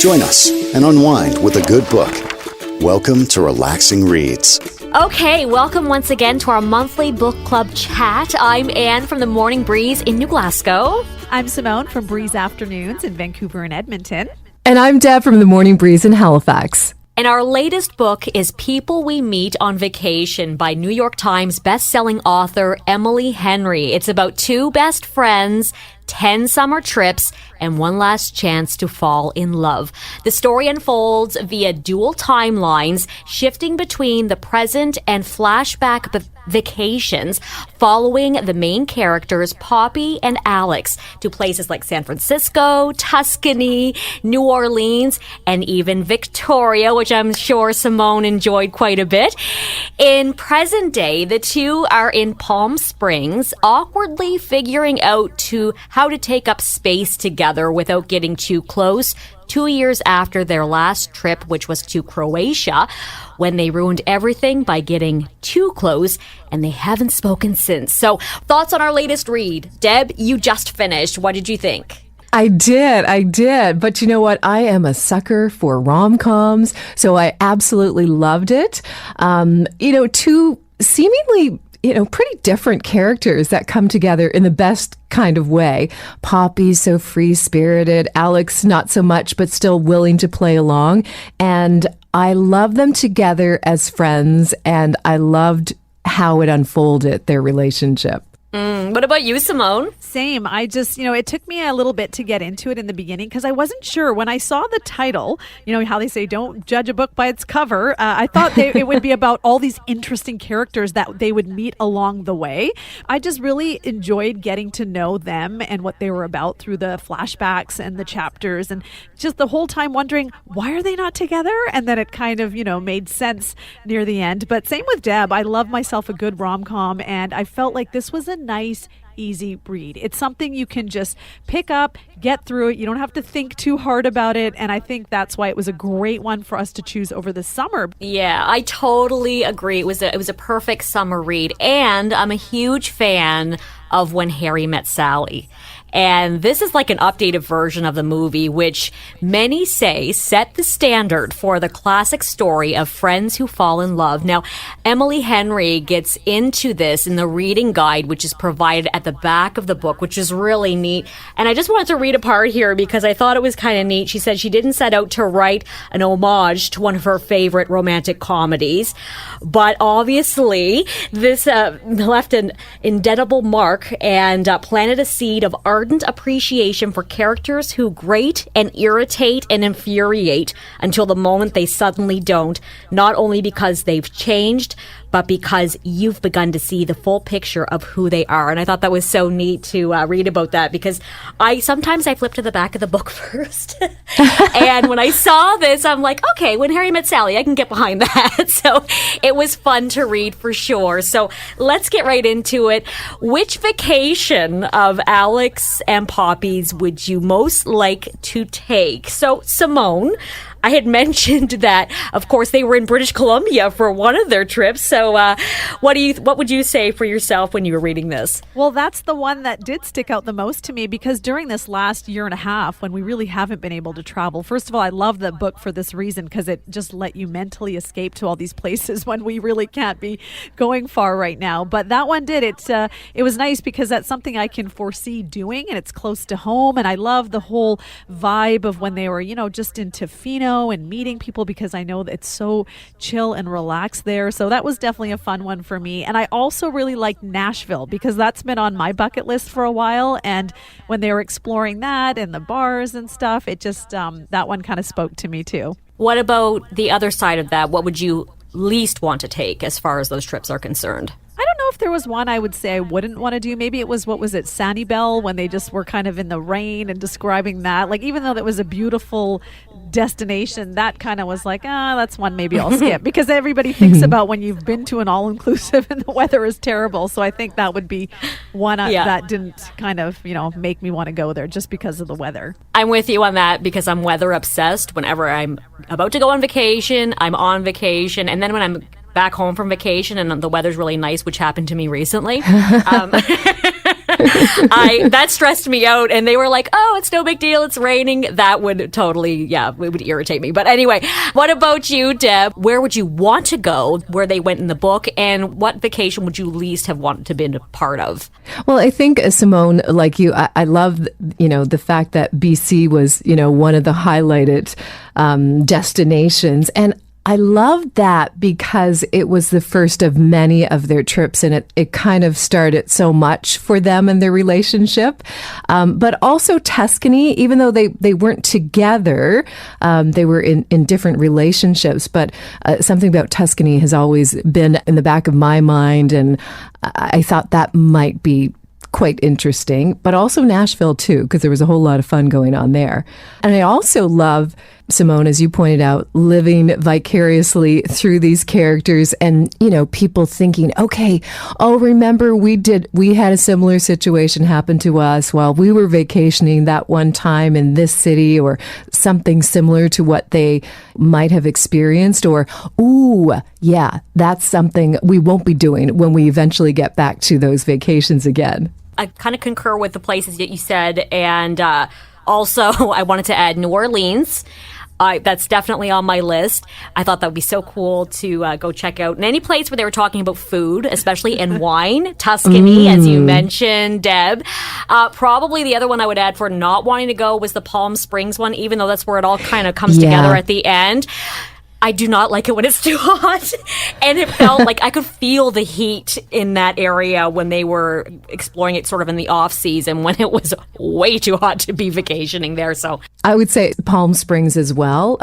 Join us and unwind with a good book. Welcome to Relaxing Reads. Okay, welcome once again to our monthly book club chat. I'm Anne from the Morning Breeze in New Glasgow. I'm Simone from Breeze Afternoons in Vancouver and Edmonton. And I'm Deb from the Morning Breeze in Halifax. And our latest book is People We Meet on Vacation by New York Times bestselling author Emily Henry. It's about two best friends, 10 summer trips, and one last chance to fall in love. The story unfolds via dual timelines, shifting between the present and flashback vacations, following the main characters, Poppy and Alex, to places like San Francisco, Tuscany, New Orleans, and even Victoria, which I'm sure Simone enjoyed quite a bit. In present day, the two are in Palm Springs, awkwardly figuring out how to take up space together without getting too close, 2 years after their last trip, which was to Croatia, when they ruined everything by getting too close, and they haven't spoken since. So, thoughts on our latest read? Deb, you just finished. What did you think? I did. But you know what? I am a sucker for rom-coms, so I absolutely loved it. Two seemingly pretty different characters that come together in the best kind of way. Poppy's so free-spirited, Alex not so much, but still willing to play along. And I love them together as friends, and I loved how it unfolded, their relationship. What about you, Simone? Same. I just, it took me a little bit to get into it in the beginning because I wasn't sure. When I saw the title, how they say don't judge a book by its cover, I thought it would be about all these interesting characters that they would meet along the way. I just really enjoyed getting to know them and what they were about through the flashbacks and the chapters, and just the whole time wondering, why are they not together? And then it kind of, made sense near the end. But same with Deb. I love myself a good rom-com, and I felt like this was a nice, easy read. It's something you can just pick up, get through it. You don't have to think too hard about it. And I think that's why it was a great one for us to choose over the summer. Yeah, I totally agree. It was a perfect summer read. And I'm a huge fan of When Harry Met Sally. And this is like an updated version of the movie, which many say set the standard for the classic story of friends who fall in love. Now, Emily Henry gets into this in the reading guide, which is provided at the back of the book, which is really neat. And I just wanted to read a part here because I thought it was kind of neat. She said she didn't set out to write an homage to one of her favorite romantic comedies, but obviously this left an indelible mark and planted a seed of ardent appreciation for characters who grate and irritate and infuriate until the moment they suddenly don't, not only because they've changed, but because you've begun to see the full picture of who they are. And I thought that was so neat to read about that because sometimes I flip to the back of the book first. And when I saw this, I'm like, okay, When Harry Met Sally, I can get behind that. So it was fun to read for sure. So let's get right into it. Which vacation of Alex and Poppy's would you most like to take? So Simone, I had mentioned that, of course, they were in British Columbia for one of their trips. So what would you say for yourself when you were reading this? Well, that's the one that did stick out the most to me because during this last year and a half, when we really haven't been able to travel, first of all, I love the book for this reason because it just let you mentally escape to all these places when we really can't be going far right now. But that one did. It was nice because that's something I can foresee doing, and it's close to home. And I love the whole vibe of when they were, just in Tofino and meeting people because I know that it's so chill and relaxed there. So that was definitely a fun one for me. And I also really liked Nashville because that's been on my bucket list for a while. And when they were exploring that and the bars and stuff, it just, that one kind of spoke to me too. What about the other side of that? What would you least want to take as far as those trips are concerned? I don't know if there was one I would say I wouldn't want to do. Maybe it was, Sanibel, when they just were kind of in the rain and describing that. Like, even though that was a beautiful destination, that kind of was like, that's one maybe I'll skip. Because everybody thinks about when you've been to an all-inclusive and the weather is terrible. So I think that would be one that didn't kind of, make me want to go there just because of the weather. I'm with you on that because I'm weather obsessed. Whenever I'm about to go on vacation, I'm on vacation. And then when I'm back home from vacation and the weather's really nice, which happened to me recently, That stressed me out, and they were like, "Oh, it's no big deal. It's raining." That would totally, it would irritate me. But anyway, what about you, Deb? Where would you want to go where they went in the book, and what vacation would you least have wanted to be a part of? Well, I think, Simone, like you, I love, the fact that BC was, one of the highlighted destinations. And I loved that because it was the first of many of their trips, and it kind of started so much for them and their relationship. But also Tuscany, even though they weren't together, they were in different relationships. But something about Tuscany has always been in the back of my mind, and I thought that might be quite interesting, but also Nashville too, because there was a whole lot of fun going on there. And I also love, Simone, as you pointed out, living vicariously through these characters and, people thinking, okay, remember we had a similar situation happen to us while we were vacationing that one time in this city, or something similar to what they might have experienced, or, ooh, yeah, that's something we won't be doing when we eventually get back to those vacations again. I kind of concur with the places that you said, and also I wanted to add New Orleans. That's definitely on my list. I thought that would be so cool to go check out. And any place where they were talking about food, especially and wine, Tuscany, as you mentioned, Deb. Probably the other one I would add for not wanting to go was the Palm Springs one, even though that's where it all kind of comes together at the end. I do not like it when it's too hot. And it felt like I could feel the heat in that area when they were exploring it sort of in the off season, when it was way too hot to be vacationing there. So I would say Palm Springs as well.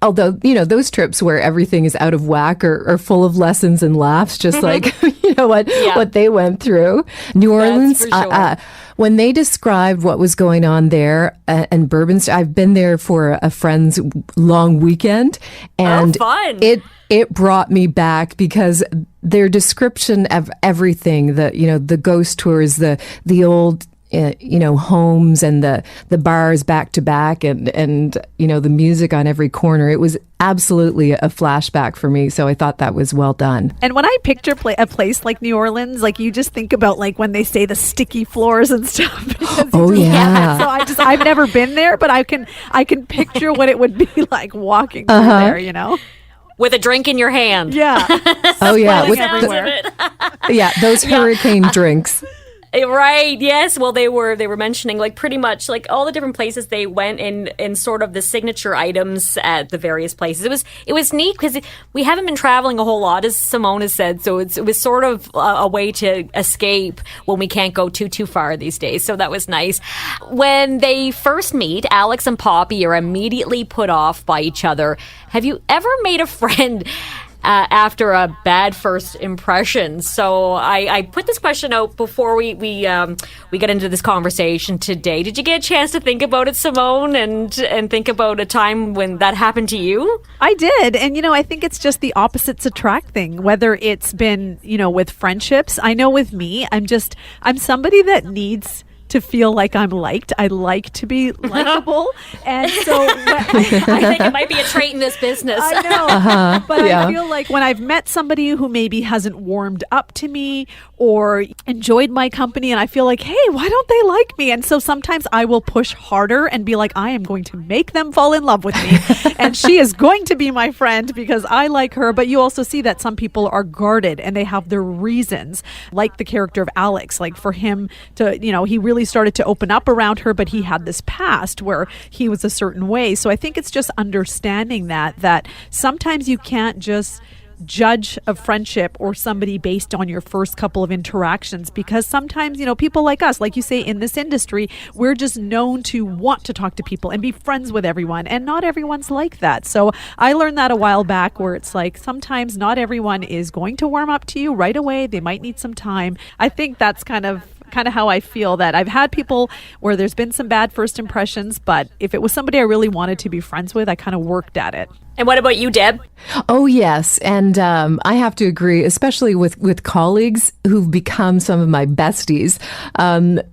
Although, those trips where everything is out of whack are full of lessons and laughs, just like, what they went through. New Orleans, for sure. When they described what was going on there and Bourbon, I've been there for a friend's long weekend, and fun. It brought me back because their description of everything, the ghost tours, the old homes and the bars back to back and the music on every corner. It was absolutely a flashback for me. So I thought that was well done. And when I picture a place like New Orleans, like you just think about like when they say the sticky floors and stuff. Oh yeah. So I've never been there, but I can picture what it would be like walking through there, with a drink in your hand. Yeah. Oh yeah. With everywhere. Those hurricane drinks. Right. Yes. Well, they were mentioning like pretty much like all the different places they went in sort of the signature items at the various places. It was neat because we haven't been traveling a whole lot, as Simone has said. So it was sort of a way to escape when we can't go too far these days. So that was nice. When they first meet, Alex and Poppy are immediately put off by each other. Have you ever made a friend after a bad first impression? So I put this question out before we get into this conversation today. Did you get a chance to think about it, Simone, and think about a time when that happened to you? I did. And, I think it's just the opposites attract thing, whether it's been, with friendships. I know with me, I'm somebody that needs to feel like I'm liked. I like to be likable. And so I think it might be a trait in this business. I know. But I feel like when I've met somebody who maybe hasn't warmed up to me or enjoyed my company, and I feel like, hey, why don't they like me? And so sometimes I will push harder and be like, I am going to make them fall in love with me. And she is going to be my friend because I like her. But you also see that some people are guarded and they have their reasons, like the character of Alex. Like for him to, he really started to open up around her, but he had this past where he was a certain way. So I think it's just understanding that sometimes you can't just judge a friendship or somebody based on your first couple of interactions, because sometimes, people like us, like you say, in this industry, we're just known to want to talk to people and be friends with everyone, and not everyone's like that. So I learned that a while back, where it's like sometimes not everyone is going to warm up to you right away. They might need some time. I think that's kind of how I feel, that I've had people where there's been some bad first impressions, but if it was somebody I really wanted to be friends with, I kind of worked at it. And what about you, Deb? Oh, yes. And I have to agree, especially with colleagues who've become some of my besties.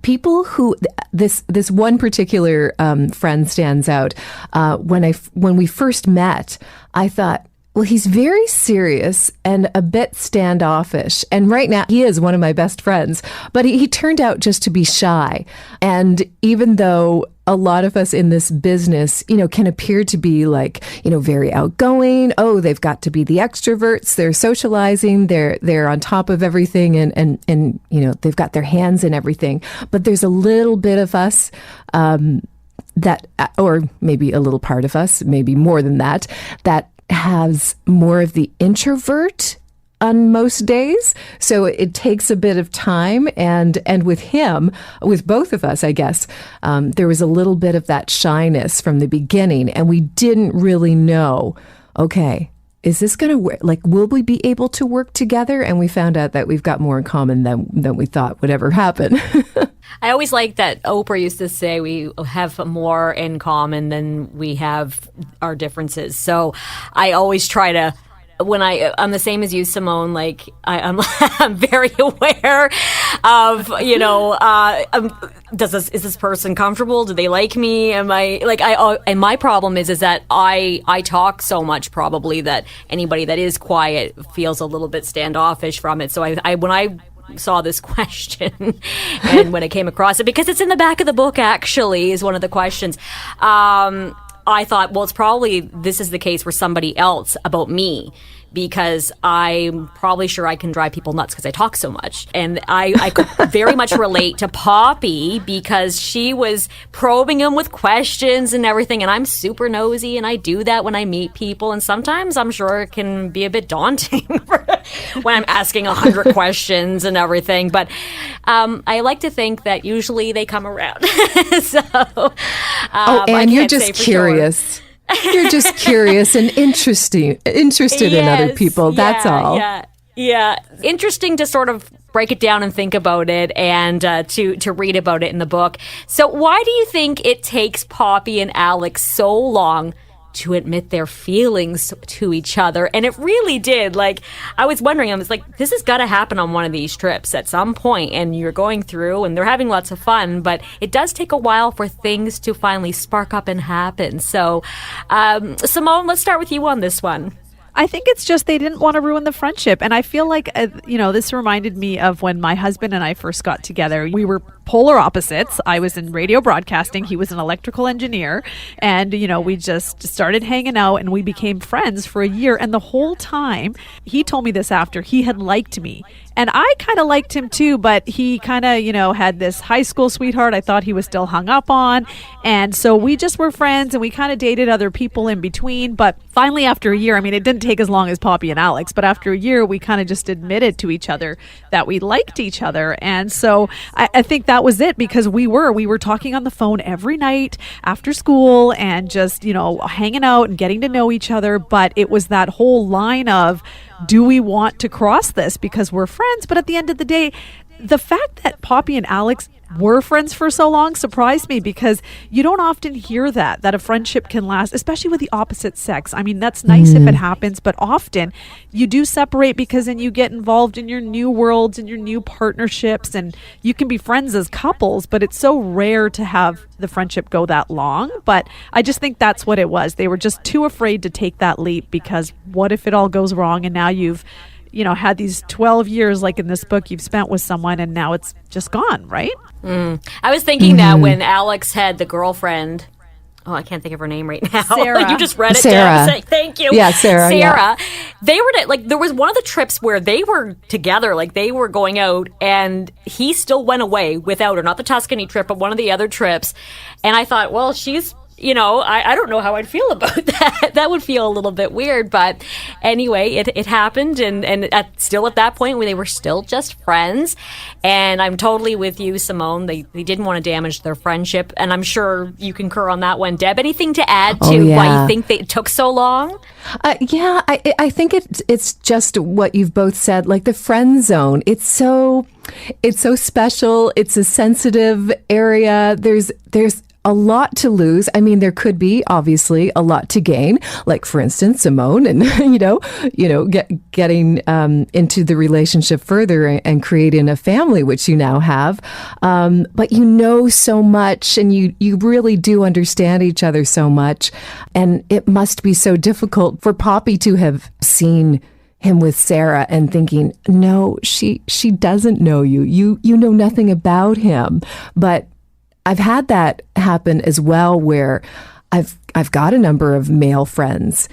People who, this one particular friend stands out. When we first met, I thought, Well, he's very serious and a bit standoffish. And right now, he is one of my best friends. But he turned out just to be shy. And even though a lot of us in this business, can appear to be like, very outgoing. Oh, they've got to be the extroverts. They're socializing. They're on top of everything, and they've got their hands in everything. But there's a little bit of us that, or maybe a little part of us, maybe more than that has more of the introvert on most days. So it takes a bit of time. And with him, with both of us, I guess, there was a little bit of that shyness from the beginning. And we didn't really know, okay, is this going to work? Like, will we be able to work together? And we found out that we've got more in common than we thought would ever happen. I always like that Oprah used to say we have more in common than we have our differences. So I always try to, when I'm the same as you, Simone, like I'm I'm very aware of, is this person comfortable? Do they like me? Am I like, and my problem is that I talk so much probably that anybody that is quiet feels a little bit standoffish from it. So when I saw this question and when I came across it, because it's in the back of the book actually is one of the questions, I thought, well, it's probably this is the case for somebody else about me, because I'm probably sure I can drive people nuts because I talk so much. And I could very much relate to Poppy because she was probing him with questions and everything. And I'm super nosy, and I do that when I meet people. And sometimes I'm sure it can be a bit daunting when I'm asking 100 questions and everything. But I like to think that usually they come around. And you're just curious. Sure. You're just curious and interested in other people. That's all. Yeah. Interesting to sort of break it down and think about it, and to read about it in the book. So why do you think it takes Poppy and Alex so long to admit their feelings to each other? And it really did. Like, I was wondering, I was like, this has got to happen on one of these trips at some point, and you're going through and they're having lots of fun, but it does take a while for things to finally spark up and happen. So, Simone, let's start with you on this one. I think it's just they didn't want to ruin the friendship. And I feel like, this reminded me of when my husband and I first got together. We were polar opposites. I was in radio broadcasting. He was an electrical engineer. And, we just started hanging out and we became friends for a year. And the whole time, he told me this after, he had liked me. And I kind of liked him too, but he kind of, had this high school sweetheart I thought he was still hung up on. And so we just were friends, and we kind of dated other people in between. But finally, after a year, it didn't take as long as Poppy and Alex, but after a year, we kind of just admitted to each other that we liked each other. And so I think that was it, because we were talking on the phone every night after school and just, hanging out and getting to know each other. But it was that whole line of, do we want to cross this because we're friends? But at the end of the day, the fact that Poppy and Alex were friends for so long surprised me, because you don't often hear that a friendship can last, especially with the opposite sex. That's nice if it happens, but often you do separate because then you get involved in your new worlds and your new partnerships, and you can be friends as couples, but it's so rare to have the friendship go that long. But I just think that's what it was. They were just too afraid to take that leap, because what if it all goes wrong and now you've had these 12 years, like in this book, you've spent with someone, and now it's just gone, right? I was thinking that when Alex had the girlfriend, I can't think of her name right now. Sarah. You just read it Sarah. down. Thank you. Yeah, Sarah. Sarah. Yeah. They were there was one of the trips where they were together, like they were going out, and he still went away without her. Not the Tuscany trip, but one of the other trips. And I thought, well, she's, I don't know how I'd feel about that. That would feel a little bit weird. But anyway, it happened. And still at that point, they were still just friends. And I'm totally with you, Simone. They didn't want to damage their friendship. And I'm sure you concur on that one. Deb, anything to add to why you think it took so long? I think it's just what you've both said, like the friend zone. It's so special. It's a sensitive area. There's a lot to lose. I mean, there could be obviously a lot to gain, like for instance, Simone and, getting into the relationship further and creating a family, which you now have. But you know so much and you really do understand each other so much. And it must be so difficult for Poppy to have seen him with Sarah and thinking, no, she doesn't know you. You know nothing about him. But I've had that happen as well, where I've got a number of male friends,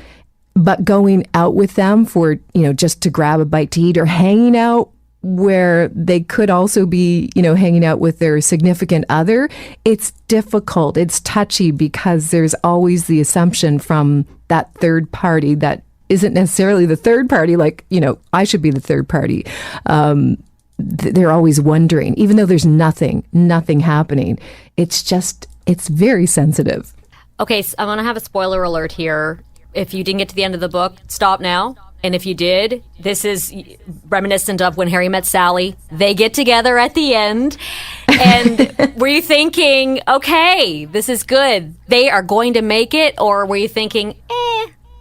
but going out with them for, just to grab a bite to eat or hanging out where they could also be, hanging out with their significant other, it's difficult. It's touchy because there's always the assumption from that third party that isn't necessarily the third party, like, I should be the third party. They're always wondering, even though there's nothing happening. It's very sensitive. Okay, so I'm going to have a spoiler alert here. If you didn't get to the end of the book, stop now. And if you did, this is reminiscent of When Harry Met Sally. They get together at the end. And were you thinking, okay, this is good, they are going to make it? Or were you thinking,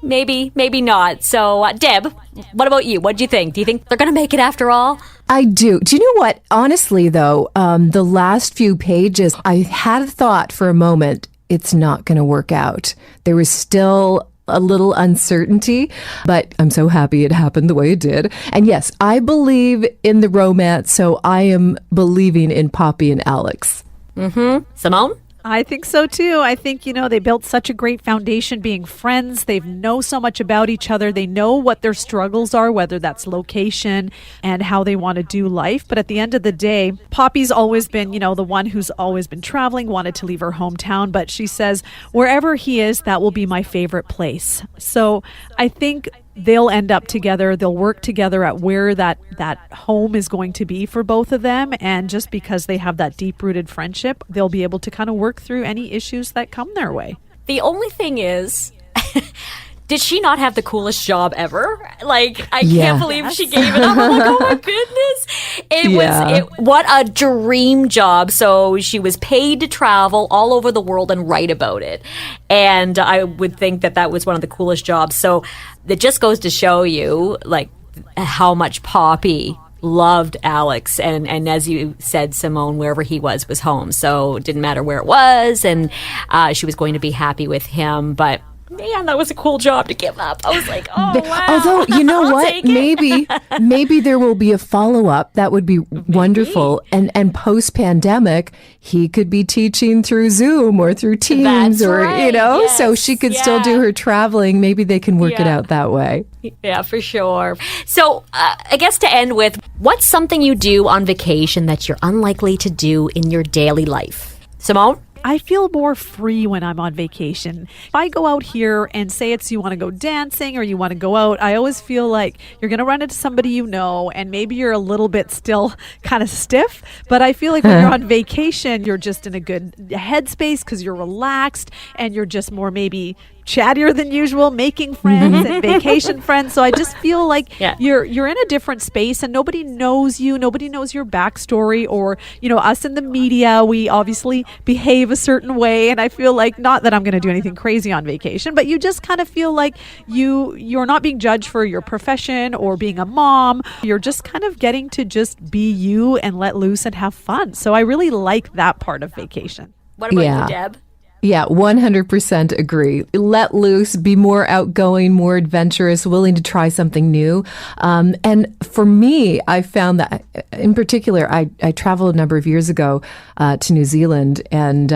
maybe not? So, Deb, what about you? What do you think? Do you think they're going to make it after all? I do. Do you know what? Honestly, though, the last few pages, I had a thought for a moment, it's not going to work out. There was still a little uncertainty, but I'm so happy it happened the way it did. And yes, I believe in the romance, so I am believing in Poppy and Alex. Simone? I think so too. I think, they built such a great foundation being friends. They know so much about each other. They know what their struggles are, whether that's location and how they want to do life. But at the end of the day, Poppy's always been, the one who's always been traveling, wanted to leave her hometown. But she says, wherever he is, that will be my favorite place. So I think they'll end up together. They'll work together at where that home is going to be for both of them. And just because they have that deep-rooted friendship, they'll be able to kind of work through any issues that come their way. The only thing is, did she not have the coolest job ever? Like, I can't believe she gave it up. I'm like, oh my goodness. What a dream job. So she was paid to travel all over the world and write about it. And I would think that was one of the coolest jobs. So it just goes to show you, like, how much Poppy loved Alex. And as you said, Simone, wherever he was home. So it didn't matter where it was. And she was going to be happy with him. But man, that was a cool job to give up. I was like, oh, wow. Although, you know what? Maybe there will be a follow-up. That would be wonderful. And post-pandemic, he could be teaching through Zoom or through Teams. That's right. Yes. So she could still do her traveling. Maybe they can work it out that way. Yeah, for sure. So I guess to end with, what's something you do on vacation that you're unlikely to do in your daily life? Simone? I feel more free when I'm on vacation. If I go out here and say you want to go dancing or you want to go out, I always feel like you're going to run into somebody and maybe you're a little bit still kind of stiff. But I feel like when you're on vacation, you're just in a good headspace because you're relaxed and you're just more maybe chattier than usual, making friends and vacation friends. So I just feel like you're in a different space and nobody knows you. Nobody knows your backstory or, us in the media, we obviously behave a certain way. And I feel like, not that I'm going to do anything crazy on vacation, but you just kind of feel like you're not being judged for your profession or being a mom. You're just kind of getting to just be you and let loose and have fun. So I really like that part of vacation. What about you, Deb? Yeah, 100% agree. Let loose, be more outgoing, more adventurous, willing to try something new. And for me, I found that, in particular, I traveled a number of years ago to New Zealand, and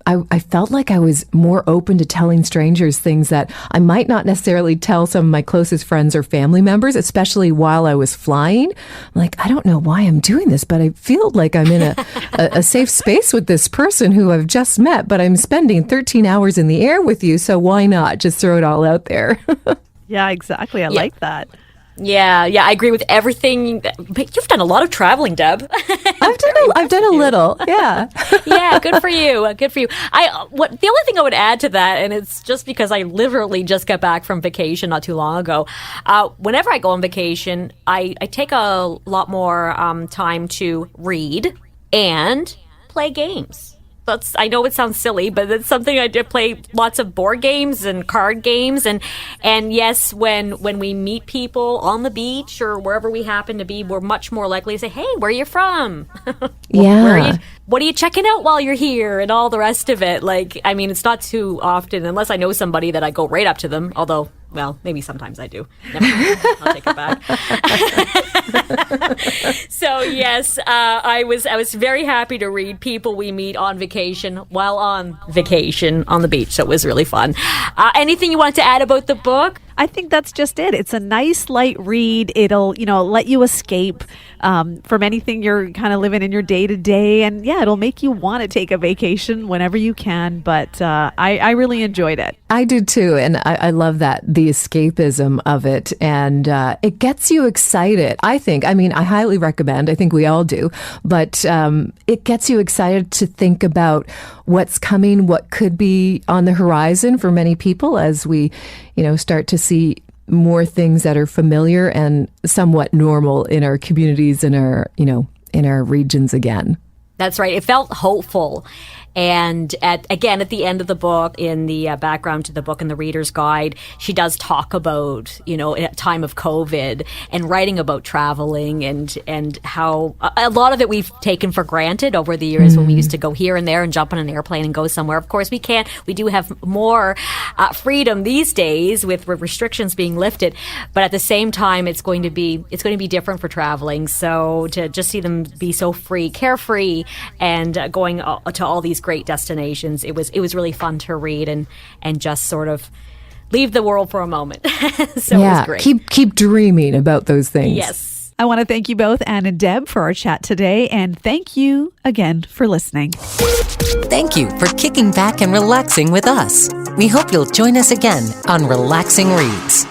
I felt like I was more open to telling strangers things that I might not necessarily tell some of my closest friends or family members, especially while I was flying. I'm like, I don't know why I'm doing this, but I feel like I'm in a safe space with this person who I've just met, but I'm spending 13 hours in the air with you, so why not just throw it all out there? Yeah, exactly. I like that. Yeah, I agree with everything. But you've done a lot of traveling, Deb. I've done a little, yeah. Yeah, good for you. Good for you. The only thing I would add to that, and it's just because I literally just got back from vacation not too long ago. Whenever I go on vacation, I take a lot more time to read and play games. I know it sounds silly, but it's something I did play lots of board games and card games. And yes, when we meet people on the beach or wherever we happen to be, we're much more likely to say, hey, where are you from? Yeah. What are you checking out while you're here? And all the rest of it. Like, I mean, it's not too often, unless I know somebody, that I go right up to them. Although, well, maybe sometimes I do. Never mind. I'll take it back. So yes, I was very happy to read people we meet on vacation while on vacation on the beach. So it was really fun. Anything you want to add about the book? I think that's just it. It's a nice light read. It'll, let you escape from anything you're kind of living in your day to day. And yeah, it'll make you want to take a vacation whenever you can. But I really enjoyed it. I do too. And I love that, the escapism of it. And it gets you excited, I think. I mean, I highly recommend. I think we all do. But it gets you excited to think about what's coming, what could be on the horizon for many people as we, start to see more things that are familiar and somewhat normal in our communities and in our regions again. That's right. It felt hopeful. And at the end of the book, in the background to the book and the reader's guide, she does talk about, a time of COVID and writing about traveling and how a lot of it we've taken for granted over the years when we used to go here and there and jump on an airplane and go somewhere. Of course, we can't. We do have more freedom these days with restrictions being lifted. But at the same time, it's going to be different for traveling. So to just see them be so free, carefree, and going to all these great destinations, it was really fun to read and just sort of leave the world for a moment. So it was great. Keep dreaming about those things. Yes. I want to thank you both, Anne and Deb, for our chat today, and thank you again for listening. Thank you for kicking back and relaxing with us. We hope you'll join us again on Relaxing Reads.